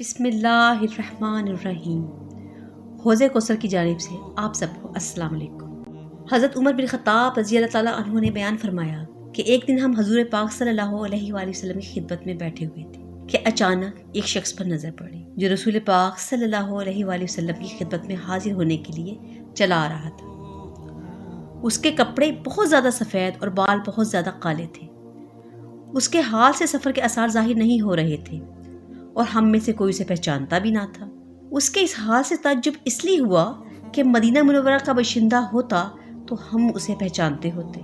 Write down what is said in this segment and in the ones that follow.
بسم اللہ الرحمن الرحیم۔ حوض کوثر کی جانب سے آپ سب کو السلام علیکم۔ حضرت عمر بن خطاب رضی اللہ تعالیٰ عنہ نے بیان فرمایا کہ ایک دن ہم حضور پاک صلی اللہ علیہ وآلہ وسلم کی خدمت میں بیٹھے ہوئے تھے کہ اچانک ایک شخص پر نظر پڑی جو رسول پاک صلی اللہ علیہ وآلہ وسلم کی خدمت میں حاضر ہونے کے لیے چلا آ رہا تھا۔ اس کے کپڑے بہت زیادہ سفید اور بال بہت زیادہ کالے تھے۔ اس کے حال سے سفر کے آثار ظاہر نہیں ہو رہے تھے اور ہم میں سے کوئی اسے پہچانتا بھی نہ تھا۔ اس کے اس حال سے تعجب اس لیے ہوا کہ مدینہ منورہ کا باشندہ ہوتا تو ہم اسے پہچانتے ہوتے،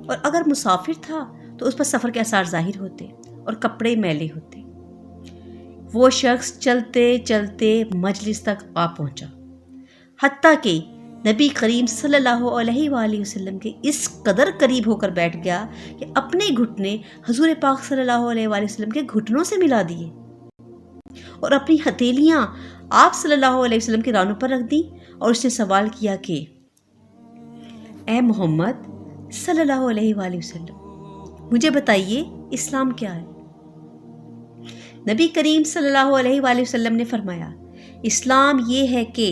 اور اگر مسافر تھا تو اس پر سفر کے آثار ظاہر ہوتے اور کپڑے میلے ہوتے۔ وہ شخص چلتے چلتے مجلس تک آ پہنچا، حتیٰ کہ نبی کریم صلی اللہ علیہ وآلہ وسلم کے اس قدر قریب ہو کر بیٹھ گیا کہ اپنے گھٹنے حضور پاک صلی اللہ علیہ وآلہ وسلم کے گھٹنوں سے ملا دیے اور اپنی ہتھیلیاں آپ صلی اللہ علیہ وسلم کے رانوں پر رکھ دی، اور اس نے سوال کیا کہ اے محمد صلی اللہ علیہ وآلہ وسلم، مجھے بتائیے اسلام کیا ہے؟ نبی کریم صلی اللہ علیہ وآلہ وسلم نے فرمایا، اسلام یہ ہے کہ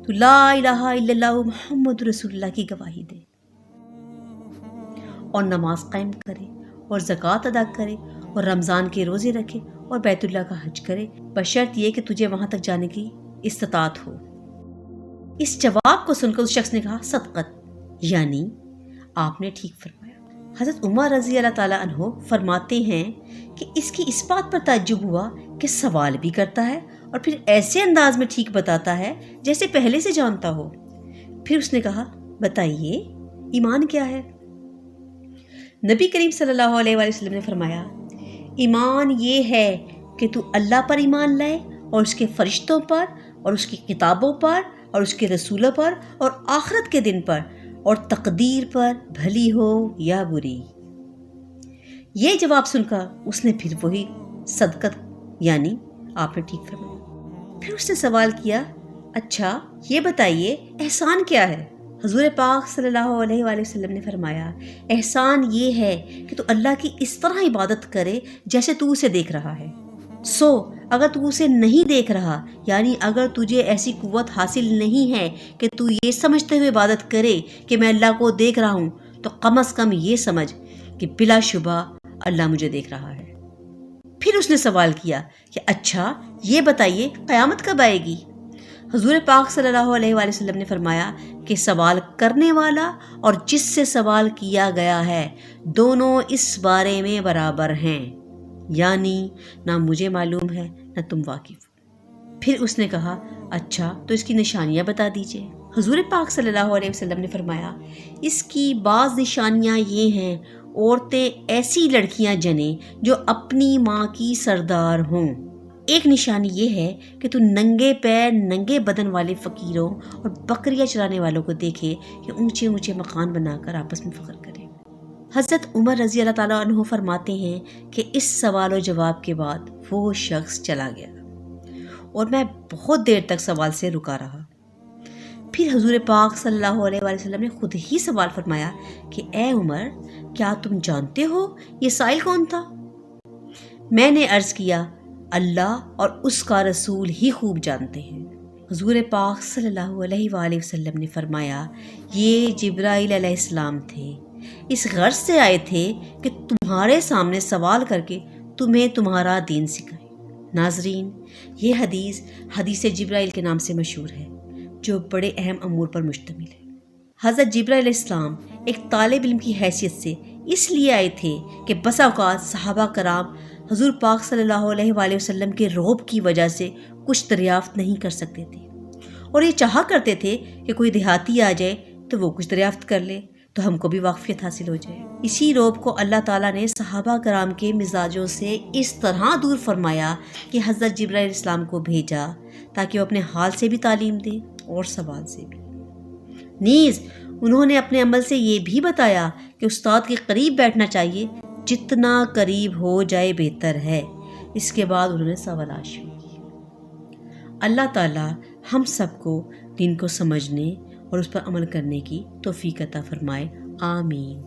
تو لا الہ الا اللہ محمد رسول اللہ کی گواہی دے اور نماز قائم کرے اور زکوٰۃ ادا کرے اور رمضان کے روزے رکھے اور بیت اللہ کا حج کرے، بشرط یہ کہ تجھے وہاں تک جانے کی استطاعت ہو۔ اس جواب کو سن کر اس شخص نے کہا صدقت، یعنی آپ نے ٹھیک فرمایا۔ حضرت عمر رضی اللہ تعالیٰ عنہ فرماتے ہیں کہ اس کی اس بات پر تعجب ہوا کہ سوال بھی کرتا ہے اور پھر ایسے انداز میں ٹھیک بتاتا ہے جیسے پہلے سے جانتا ہو۔ پھر اس نے کہا بتائیے ایمان کیا ہے؟ نبی کریم صلی اللہ علیہ وآلہ وسلم نے فرمایا، ایمان یہ ہے کہ تو اللہ پر ایمان لائے اور اس کے فرشتوں پر اور اس کی کتابوں پر اور اس کے رسولوں پر اور آخرت کے دن پر اور تقدیر پر، بھلی ہو یا بری۔ یہ جواب سن کر اس نے پھر وہی صدقت، یعنی آپ نے ٹھیک فرمایا۔ پھر اس نے سوال کیا، اچھا یہ بتائیے احسان کیا ہے؟ حضور پاک صلی اللہ علیہ وآلہ وسلم نے فرمایا، احسان یہ ہے کہ تو اللہ کی اس طرح عبادت کرے جیسے تو اسے دیکھ رہا ہے۔ اگر تو اسے نہیں دیکھ رہا، یعنی اگر تجھے ایسی قوت حاصل نہیں ہے کہ تو یہ سمجھتے ہوئے عبادت کرے کہ میں اللہ کو دیکھ رہا ہوں، تو کم از کم یہ سمجھ کہ بلا شبہ اللہ مجھے دیکھ رہا ہے۔ پھر اس نے سوال کیا کہ اچھا یہ بتائیے قیامت کب آئے گی؟ حضور پاک صلی اللہ علیہ وآلہ وسلم نے فرمایا کہ سوال کرنے والا اور جس سے سوال کیا گیا ہے دونوں اس بارے میں برابر ہیں، یعنی نہ مجھے معلوم ہے نہ تم واقف۔ پھر اس نے کہا اچھا تو اس کی نشانیاں بتا دیجئے۔ حضور پاک صلی اللہ علیہ وسلم نے فرمایا، اس کی بعض نشانیاں یہ ہیں، عورتیں ایسی لڑکیاں جنیں جو اپنی ماں کی سردار ہوں۔ ایک نشانی یہ ہے کہ تو ننگے پیر ننگے بدن والے فقیروں اور بکریاں چرانے والوں کو دیکھے کہ اونچے اونچے مکان بنا کر آپس میں فخر کرے۔ حضرت عمر رضی اللہ تعالیٰ عنہ فرماتے ہیں کہ اس سوال و جواب کے بعد وہ شخص چلا گیا اور میں بہت دیر تک سوال سے رکا رہا۔ پھر حضور پاک صلی اللہ علیہ وآلہ وسلم نے خود ہی سوال فرمایا کہ اے عمر، کیا تم جانتے ہو یہ سائل کون تھا؟ میں نے عرض کیا، اللہ اور اس کا رسول ہی خوب جانتے ہیں۔ حضور پاک صلی اللہ علیہ وآلہ وسلم نے فرمایا، یہ جبرائیل علیہ السلام تھے، اس غرض سے آئے تھے کہ تمہارے سامنے سوال کر کے تمہیں تمہارا دین سکھائیں۔ ناظرین، یہ حدیث جبرائیل کے نام سے مشہور ہے، جو بڑے اہم امور پر مشتمل ہے۔ حضرت جبرائیل علیہ السلام ایک طالب علم کی حیثیت سے اس لیے آئے تھے کہ بسا اوقات صحابہ کرام حضور پاک صلی اللہ علیہ وآلہ وسلم کے رعب کی وجہ سے کچھ دریافت نہیں کر سکتے تھے، اور یہ چاہا کرتے تھے کہ کوئی دیہاتی آ جائے تو وہ کچھ دریافت کر لے تو ہم کو بھی واقفیت حاصل ہو جائے۔ اسی رعب کو اللہ تعالیٰ نے صحابہ کرام کے مزاجوں سے اس طرح دور فرمایا کہ حضرت جبرائیل علیہ السلام کو بھیجا تاکہ وہ اپنے حال سے بھی تعلیم دیں اور سوال سے بھی۔ نیز انہوں نے اپنے عمل سے یہ بھی بتایا کہ استاد کے قریب بیٹھنا چاہیے، جتنا قریب ہو جائے بہتر ہے۔ اس کے بعد انہوں نے سوالات شروع کی۔ اللہ تعالیٰ ہم سب کو دین کو سمجھنے اور اس پر عمل کرنے کی توفیق عطا فرمائے، آمین۔